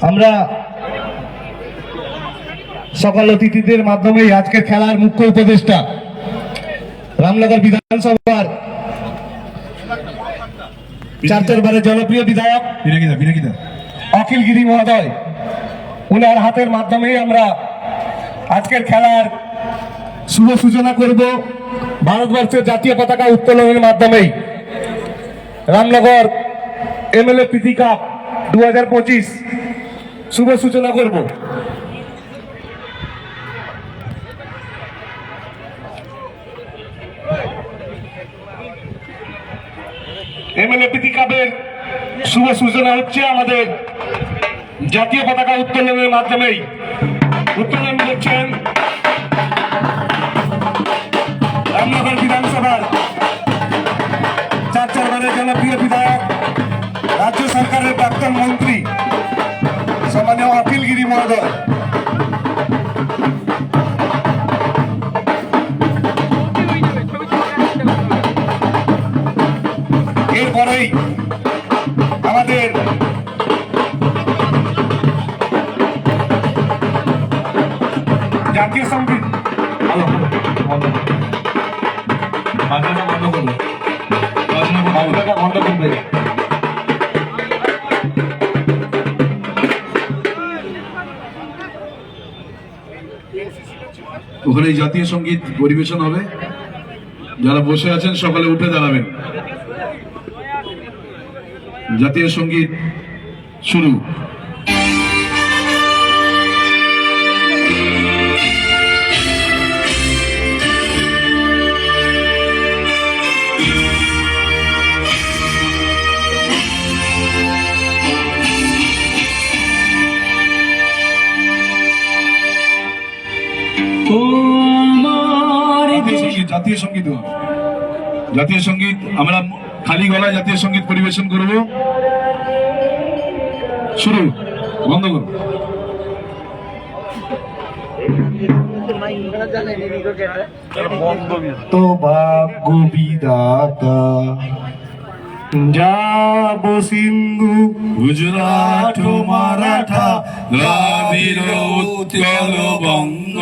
আমরা সকল অতিথিদের মাধ্যমে আজকের খেলার মুখ্য উপদেষ্টা রামনগর বিধানসভার ৪ বারের জনপ্রিয় বিধায়ক অখিল গিরি মহোদয়, উনার হাতের মাধ্যমে আমরা আজকের খেলার শুভ সূচনা করব। ভারতবর্ষের জাতীয় পতাকা উত্তোলনের মাধ্যমেই রামনগর এমএলএ প্রীতি কাপ 2025 শুভ সূচনা করব। এমএলএ প্রীতি কাপের শুভ সূচনা হচ্ছে আমাদের জাতীয় পতাকা উত্তোলনের মাধ্যমেই। উত্তোলন করছেন রামনগর বিধানসভার ৪ বারের জনপ্রিয় বিধায়ক, রাজ্য সরকারের প্রাক্তন মন্ত্রী সম্মানীয় অখিল গিরি মহোদয়। এরপরেই আমাদের জাতীয় সঙ্গীত বন্ধ করবে। ওখানে জাতীয় সঙ্গীত পরিবেশন হবে। যারা বসে আছেন সকালে উঠে দাঁড়াবেন। জাতীয় সঙ্গীত শুরু। জাতীয় সঙ্গীত জাতীয় সঙ্গীত আমরা খালি গলায় জাতীয় সঙ্গীত পরিবেশন করব। শুরু, বন্ধ করো। তো ভাগ্য বিধাতা যাব সিন্ধু গুজরাট মারাঠা দ্রাবিড় উৎকল বঙ্গ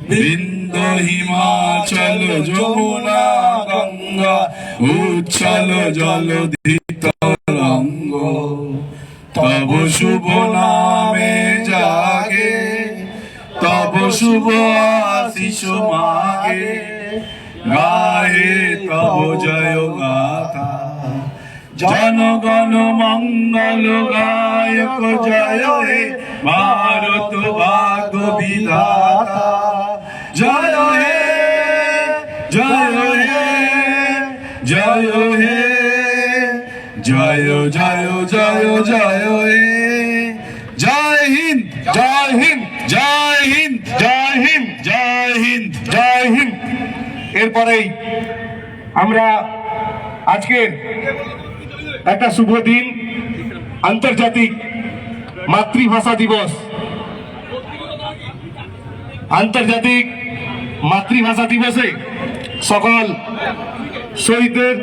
বৃন্দ হিমাচল যমুনা গঙ্গা উচ্ছল জলধিত রঙ্গ তব শুভ নামে জাগে তব শুভ আশিস মাগে গাহে তব জয় গাথা জনগণ মঙ্গল গায়ক জয় হে ভারত ভাগ্য বিধাতা জয় হে জয় হে জয় হে জয় জয় জয় জয় হে জয় হিন্দ জয় হিন্দ জয় হিন্দ জয় হিন্দ জয় হিন্দ জয় হিন্দ। এরপরেই আমরা আজকের একটা শুভ দিন, আন্তর্জাতিক মাতৃভাষা দিবস। আন্তর্জাতিক মাতৃভাষা দিবসে সকল শহীদদের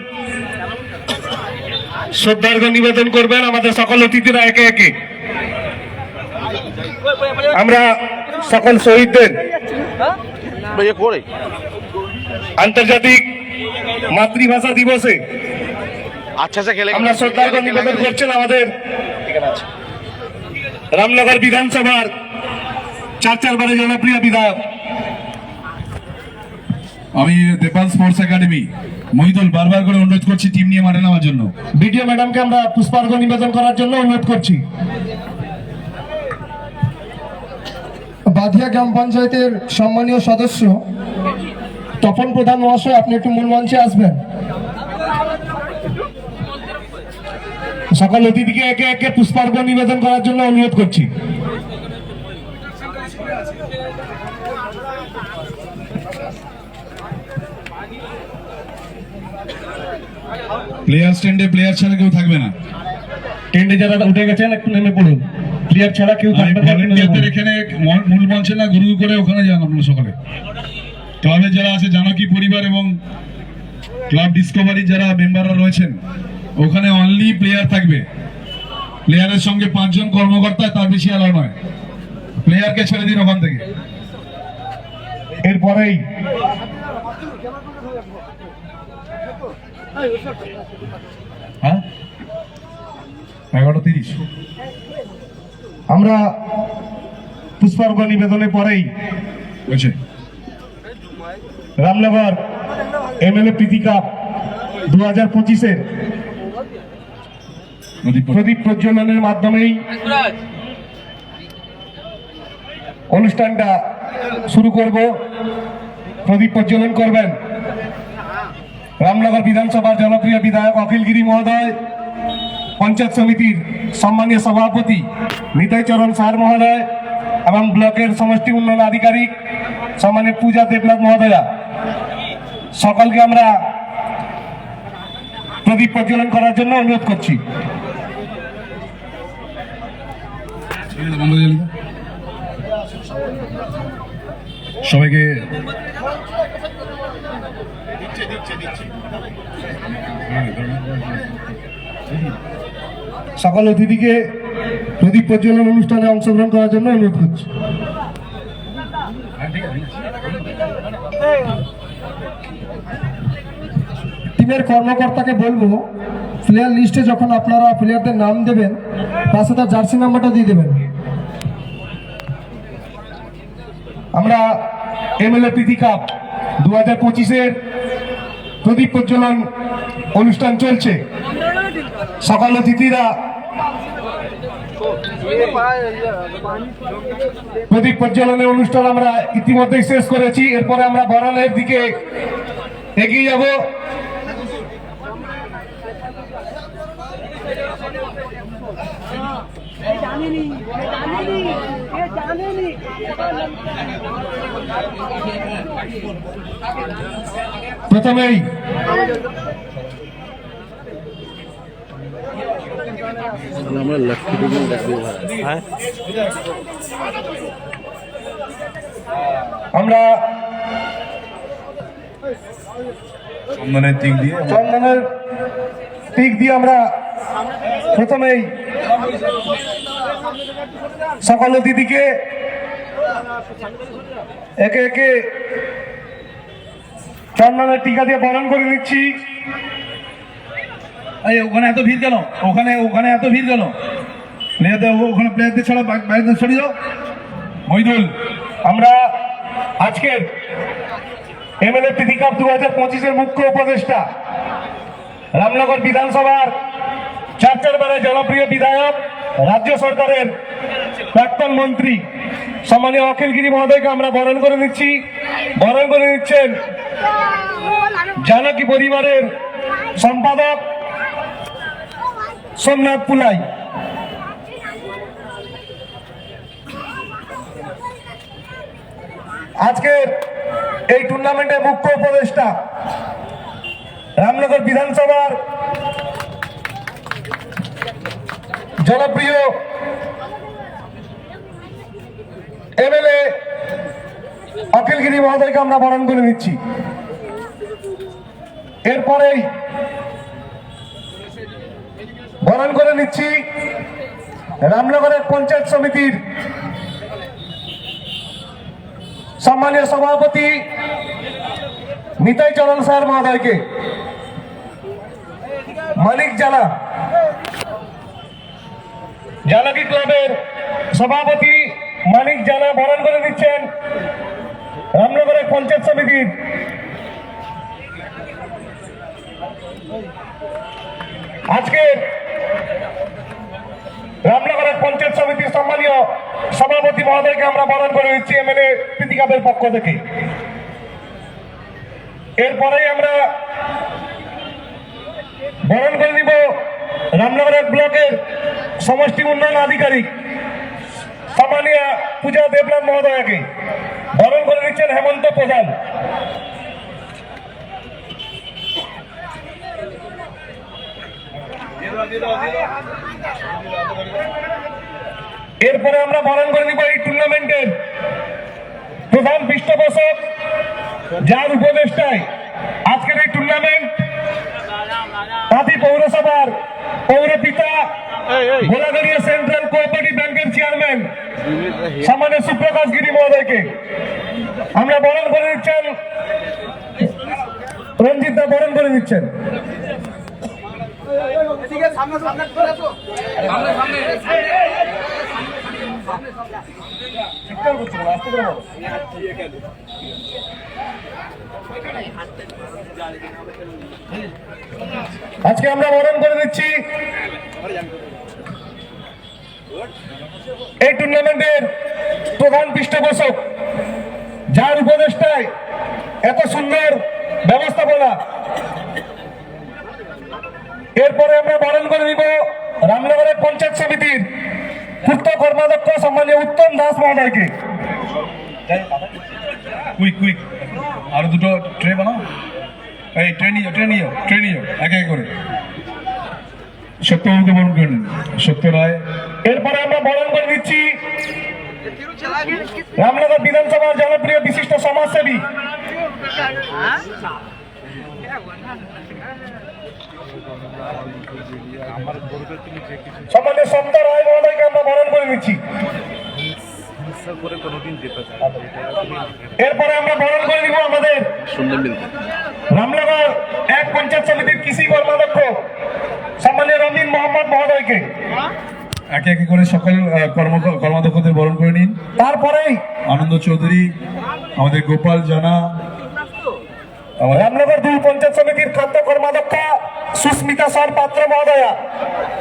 শ্রদ্ধার্ঘ্য নিবেদন করবেন আমাদের সকল অতিথিরা একে একে। আমরা সকল শহীদদের আন্তর্জাতিক মাতৃভাষা দিবসে আমরা শ্রদ্ধার্ঘ্য নিবেদন করছেন আমাদের রামনগর বিধানসভার ৪ বারের জনপ্রিয় বিধায়ক। আমি দেপাল স্পোর্টস একাডেমি মহিদুল বারবার করে অনুরোধ করছি টিম নিয়ে মাঠে নামার জন্য। বিডিও ম্যাডামকে আমরা পুষ্পার্ঘ্য নিবেদন করার জন্য অনুরোধ করছি। বাধিয়া গ্রাম পঞ্চায়েতের সম্মানীয় সদস্য তপন প্রধান মহাশয়, আপনি একটু মূল মঞ্চে আসবেন। সকল অতিথিকে একে একে পুষ্পার্ঘ্য নিবেদন করার জন্য অনুরোধ করছি। প্লেয়ার স্ট্যান্ডে প্লেয়ার ছাড়া কেউ থাকবে না। টেন্ডে যারা উঠে গেছেন একটু নেমে পড়ুন। প্লেয়ার ছাড়া কেউ থাকবে না। ভলেন্টিয়ারদের এখানে মূল মঞ্চে না গুরু করে ওখানে যান আপনারা সকলে। ক্লাবে যারা আছে জানকী পরিবার এবং ক্লাব ডিসকভারি যারা মেম্বাররা রয়েছেন ওখানে অনলি প্লেয়ার থাকবে। প্লেয়ারের সঙ্গে 5 জন কর্মকর্তা, তার বেশি অ্যালাউ নয়। প্লেয়ারকে ছেড়ে দিন ওখান থেকে। এরপরেই হ্যাঁ 11:30 আমরা পুষ্পার্ঘ নিবেদনের পরেই হয়েছে। রামনগর এমএলএ প্রীতি কাপ 2025-এর প্রদীপ প্রজ্বলনের মাধ্যমেই অনুষ্ঠানটা শুরু করব। প্রদীপ প্রজ্বলন করবেন রামনগর বিধানসভার জনপ্রিয় বিধায়ক অখিলগিরি মহোদয়, পঞ্চায়েত সমিতির সম্মানীয় সভাপতি নিতাই চরণ স্যার মহোদয় এবং ব্লকের সমষ্টি উন্নয়ন আধিকারিক সম্মানীয় পূজা দেবনাথ মহোদয়া, সকলকে আমরা প্রদীপ প্রজ্বলন করার জন্য অনুরোধ করছি। সবাইকে সকল অতিথিকে প্রদীপ প্রজ্বলন অনুষ্ঠানে অংশগ্রহণ করার জন্য অনুরোধ করছি। টিমের কর্মকর্তাকে বলবো প্লেয়ার লিস্টে যখন আপনারা প্লেয়ারদের নাম দেবেন তার সাথে জার্সি নাম্বারটা দিয়ে দেবেন। আমরা এমএলএ প্রীতি কাপ 2025-এর প্রদীপ প্রজ্বলন অনুষ্ঠান চলছে। সকল অতিথিরা প্রদীপ প্রজ্বলনের অনুষ্ঠান আমরা ইতিমধ্যেই শেষ করেছি। এরপরে আমরা বরণের দিকে এগিয়ে যাব। প্রথমেই আমরা লক্ষ্মী ডিগ্রি ডাকবো হ্যাঁ আমরা চন্দনের দিক দিয়ে আমরা প্রথমেই সকল অতিথিকে একে একে চন্দনের টিকা দিয়ে বরণ করে নিচ্ছি। ওখানে এত ভিড় কেন? ওখানে এত ভিড় কেন? ওখানে প্লেয়ারদের ছাড়া বাইরে সরিয়ে দাও। মহিদুল, আমরা আজকের এমএলএ প্রীতি কাপ 2025-এর মুখ্য উপদেষ্টা রামনগর বিধানসভার 4 বারের জনপ্রিয় বিধায়ক, রাজ্য সরকারের প্রাক্তন মন্ত্রী সম্মানীয় অখিলগিরি মহোদয়কে আমরা বরণ করে নিচ্ছি। বরণ করে নিচ্ছেন জানকী পরিবারের সম্পাদক সোমনাথ পুলাই। আজকের এই টুর্নামেন্টের মুখ্য উপদেষ্টা রামনগর বিধানসভার জনপ্রিয় এমএলএ অখিলগিরি মহোদয়কে আমরা বরণ করে নিচ্ছি। এরপরেই বরণ করে নিচ্ছি রামনগরের পঞ্চায়েত সমিতির সম্মানীয় সভাপতি নিতাই চরণ স্যার মহোদয়কে। মানিক জানা জানকী ক্লাবের সভাপতি মানিক জানা বরণ করে নিচ্ছেন রামনগরের পঞ্চায়েত সমিতির আজকে রামনগরের পঞ্চায়েত সমিতির সম্মানীয় সভাপতি মহোদয়কে আমরা বরণ করে নিচ্ছি এমএলএ প্রীতি কাপের পক্ষ থেকে। এরপরেই আমরা বরণ করে নিব রামনগরের ব্লকের সমষ্টি উন্নয়ন আধিকারিক সম্মানীয় পূজা দেবনাথ মহোদয়কে। বরণ করে নিচ্ছেন হেমন্ত প্রধান। এরপরে আমরা বরণ করে নিব এই টুর্নামেন্টের প্রধান পৃষ্ঠপোষক, যার উপদেষ্টায় আজকের এই টুর্নামেন্ট তাঁতি পৌরসভার পৌরপিতা, গোলাগাড়িয়া সেন্ট্রাল কোঅপারেটিভ ব্যাংকের চেয়ারম্যান সামান্য সুপ্রকাশ গিরি মহোদয়কে আমরা বরণ করে নিচ্ছেন। রঞ্জিত দা বরণ করে নিচ্ছেন। আজকে আমরা বরণ করে দিচ্ছি এই টুর্নামেন্টের প্রধান পৃষ্ঠপোষক, যার উপদেষ্টায় এত সুন্দর ব্যবস্থাপনা। এরপরে আমরা বরণ করে দিব রামনগরের পঞ্চায়েত সমিতির পূর্ত কর্মাধ্যক্ষ সম্মানীয় উত্তম দাস মহোদয়কে। কুইক কুইক আর দুটো ট্রে বানাও। এই ট্রে নিও একে এক করে। সত্যবাবুকে বরণ করে নিন, সত্য রায়। এরপরে আমরা বরণ করে দিচ্ছি রামনগর বিধানসভার জনপ্রিয় বিশিষ্ট সমাজসেবী সম্মানীয় সত্য রায় মহোদয়কে আমরা বরণ করে নিচ্ছি। এরপরে আমরা বরণ করে দিব আমাদের রামনগর এক পঞ্চায়েত সমিতির কৃষি কর্মাধ্যক্ষ সম্মানীয় রমিন মোহাম্মদ মহোদয়কে। একে একে করে সকল কর্মাধ্যক্ষদের বরণ করে নিন। তারপরেই আনন্দ চৌধুরী, আমাদের গোপাল জানা, রামনগর দুই পঞ্চায়েত সমিতির খাদ্য কর্মাধ্যক্ষা সুস্মিতা সর পাত্র মহোদয়া,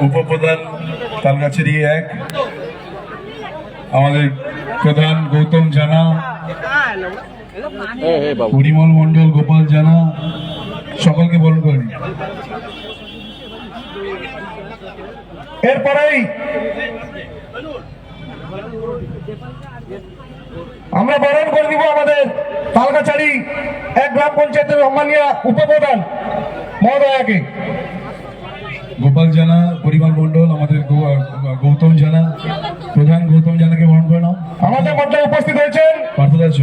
উপপ্রধান তালগাছেরি এক, আমাদের প্রধান গৌতম জানা, পরিমল মন্ডল, গোপাল জানা, সকলকে বরণ করে নিন। এরপরেই আমরা বরণ করে দিব আমাদের তালগাছাড়ি এক গ্রাম পঞ্চায়েতের সম্মানীয় উপপ্রধান মহোদয়াকে। গোপাল জানা, পরিমল মন্ডল, আমাদের গৌতম জানা, প্রধান গৌতম জানাকে বরণ করে নাও। আমাদের মধ্যে উপস্থিত হয়েছেন পার্থদাস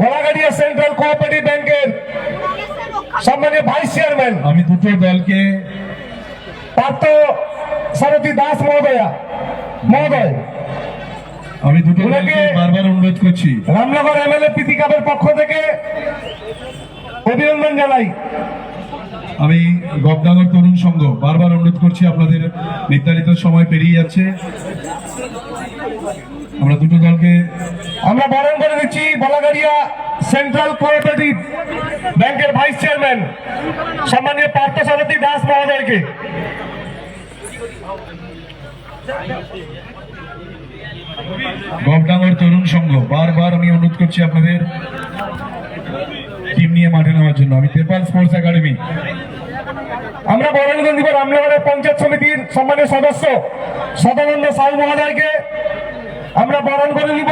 গোলাগাড়িয়া সেন্ট্রাল কোঅপারেটিভ ব্যাংকের সম্মানীয় ভাইস চেয়ারম্যান আমি দুটো দলকে পার্থ সারথী দাস মহোদয় আমি দুটো দলকে বারবার অনুরোধ করছি, রামনগর এমএলএ প্রীতি কাপের পক্ষ থেকে অভিনন্দন জানাই। আমি গবডাঙ্গর তরুণ সংঘ বারবার অনুরোধ করছি, আপনাদের নির্ধারিত সময় পেরিয়ে যাচ্ছে। আমরা দুটো দলকে আমরা বরণ করে দিচ্ছি গোলাগাড়িয়া সেন্ট্রাল কোঅপারেটিভ ব্যাংকের ভাইস চেয়ারম্যান সম্মানীয় পার্থ সারথী দাস মহোদয়কে। গবডাঙ্গর তরুণ সংঘ বারবার আমি অনুরোধ করছি আপনাদের টিম নিয়ে মাঠে নেওয়ার জন্য। আমি তেপাল স্পোর্টস একাডেমি। আমরা বরণ করে দিব রামনগরের পঞ্চায়েত সমিতির সম্মানীয় সদস্য সদানন্দ সাউ মহোদয়কে। আমরা বরণ করে দিব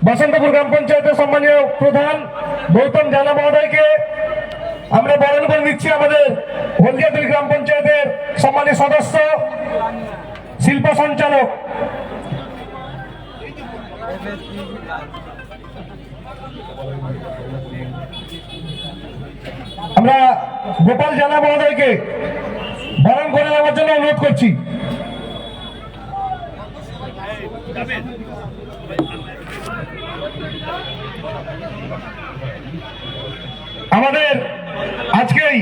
বসন্তপুর গ্রাম পঞ্চায়েতের সম্মানীয় প্রধান গৌতম জানা মহোদয়কে। আমরা বরণ করে নিচ্ছি আমাদের হলদিয়াতুল গ্রাম পঞ্চায়েতের সম্মানীয় সদস্য শিল্প সঞ্চালক আমরা গোপাল জানা মহোদয়কে বরণ করে নেওয়ার জন্য অনুরোধ করছি। আমাদের আজকেই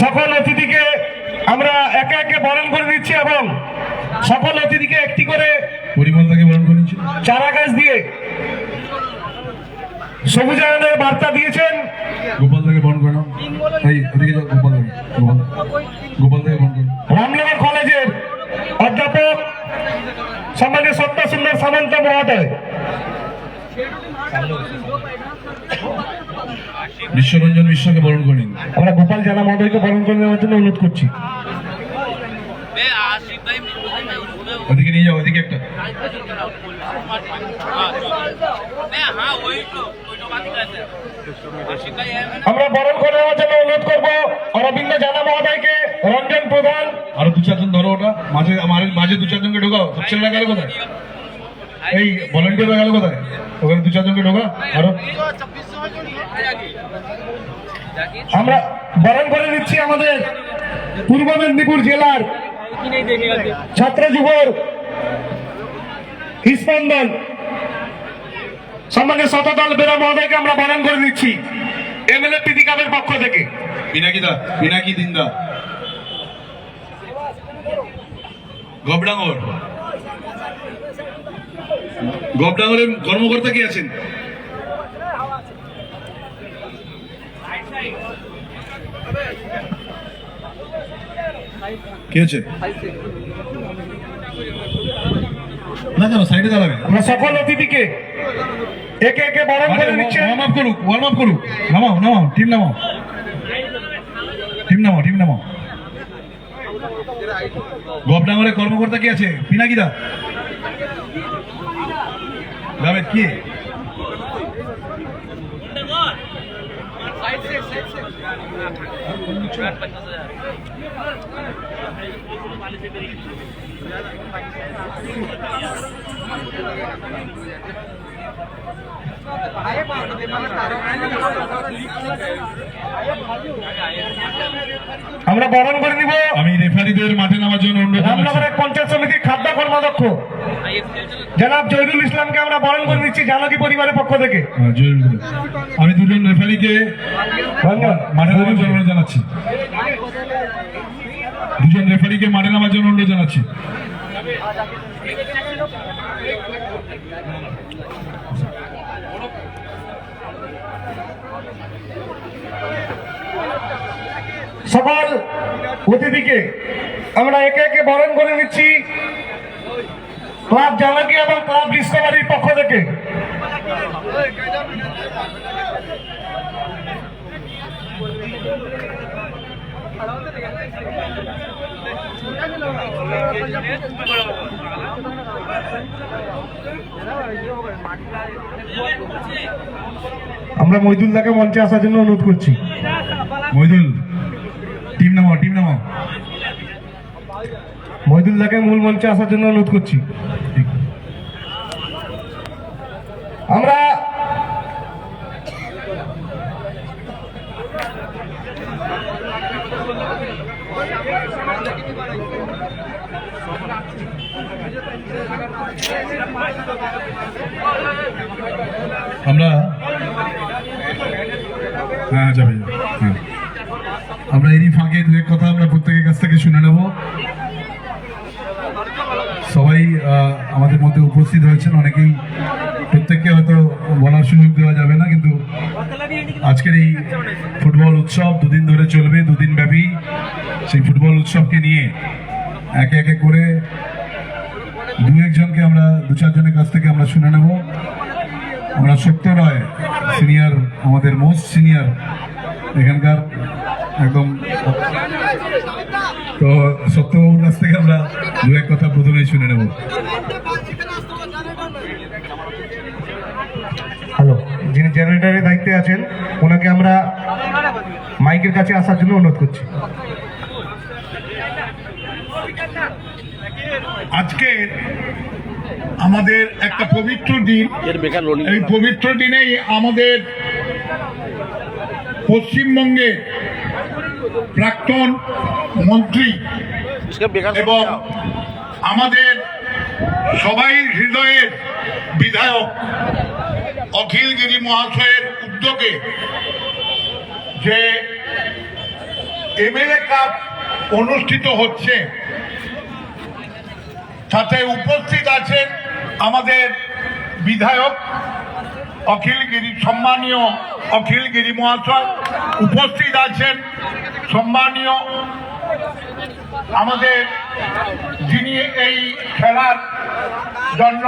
সকল অতিথিকে আমরা একে একে বরণ করে দিচ্ছি এবং সকল অতিথিকে একটি করে পরিমল থেকে বরণ করে নিচ্ছি। চারা গাছ দিয়ে সবুজায়নের বার্তা দিয়েছেন। গোপাল থেকে বরণ করে নাও। এই ওদিকে যাও, গোপাল থেকে বরণ করো। রামনগর কলেজের অধ্যাপক সম্মানীয় সত্য সুন্দর সামন্ত মহোদয়, বিশ্বরঞ্জন মিশ্রকে বরণ করে নিন। আমরা গোপাল জানা মহোদয়কে বরণ করে নেওয়ার জন্য অনুরোধ করছি। ওদিকে নিয়ে যাও, ওদিকে একটা। আমরা বরণ করে নেওয়ার জন্য অনুরোধ করবো অরবিন্দ জানা মহোদয়কে, রঞ্জন ওটা মাঝে মাঝে দু চারজনকে ঢোকাও। ছেলেরা গেল কোথায়? এই ভলেন্টিয়াররা গেল কোথায়? ওখানে দু চারজনকে ঢোকা আরো। আমরা বরণ করে দিচ্ছি আমাদের পূর্ব মেদিনীপুর জেলার ছাত্র যুবর স্পন্দন সম্মানের শতদল বেরা মহোদয়কে আমরা বরণ করে দিচ্ছি এমএলএ পিটি কাপের পক্ষ থেকে। পিনাকি দিন্দা গবডাঙ্গরের কর্মকর্তা কি আছেন? কি আছে না কেন সাইডে দাঁড়াবে? আমরা সকল অতিথিকে একে একে বরণ করে দিচ্ছি। ওয়ার্ম আপ করুক। নামাও টিম নামাও। গবডাঙ্গরের কর্মকর্তা কি আছে? পিনাকিদা জাভেদ কি? আমরা বরণ করে দিব। আমি রেফারিদের মাঠে নামার জন্য অনুরোধ জানাচ্ছি। রামনগরের পঞ্চায়েত সমিতির খাদ্য কর্মাধ্যক্ষ জনাব জহিরুল ইসলামকে আমরা বরণ করে দিচ্ছি জানকী পরিবারের পক্ষ থেকে। আমি দুজন রেফারিকে মাঠে নামার জন্য অনুরোধ জানাচ্ছি। সকল অতিথিকে আমরা একে একে বরণ করে নিচ্ছি ক্লাব জানকী এবং ক্লাব ডিসকভারির পক্ষ থেকে। আমরা মহিদুল্লাহকে মঞ্চে আসার জন্য অনুরোধ করছি। মহিদুল টিম নামাও। মহিদুল্লাহকে মূল মঞ্চে আসার জন্য অনুরোধ করছি। আমরা আমরা এরই ফাঁকে দু এক কথা আমরা প্রত্যেকের কাছ থেকে শুনে নেব। সবাই আমাদের মধ্যে উপস্থিত হয়েছেন, অনেকেই প্রত্যেককে হয়তো বলার সুযোগ দেওয়া যাবে না, কিন্তু আজকের এই ফুটবল উৎসব দুদিন ধরে চলবে, দুদিন ব্যাপী। সেই ফুটবল উৎসবকে নিয়ে একে একে করে দু একজনকে আমরা দু চারজনের কাছ থেকে আমরা শুনে নেব। আমরা সত্য রায় সিনিয়র, আমাদের মোস্ট সিনিয়র এখানকার একদম, তো সত্যবাবুর কাছ থেকে আমরা দু এক কথা প্রথমেই শুনে নেব। হ্যালো, যিনি জেনারেটরের দায়িত্বে আছেন ওনাকে আমরা মাইকের কাছে আসার জন্য অনুরোধ করছি। আজকে আমাদের একটা পবিত্র দিন। এই পবিত্র দিনেই আমাদের পশ্চিমবঙ্গের প্রাক্তন মন্ত্রী এবং আমাদের সবাই হৃদয়ের বিধায়ক অখিল গিরি মহাশয়ের উদ্যোগে যে এমএলএ কাপ অনুষ্ঠিত হচ্ছে, সাথে উপস্থিত আছেন আমাদের বিধায়ক সম্মানীয় অখিল গিরি মহাশয়, উপস্থিত আছেন সম্মানীয় আমাদের যিনি এই খেলার জন্য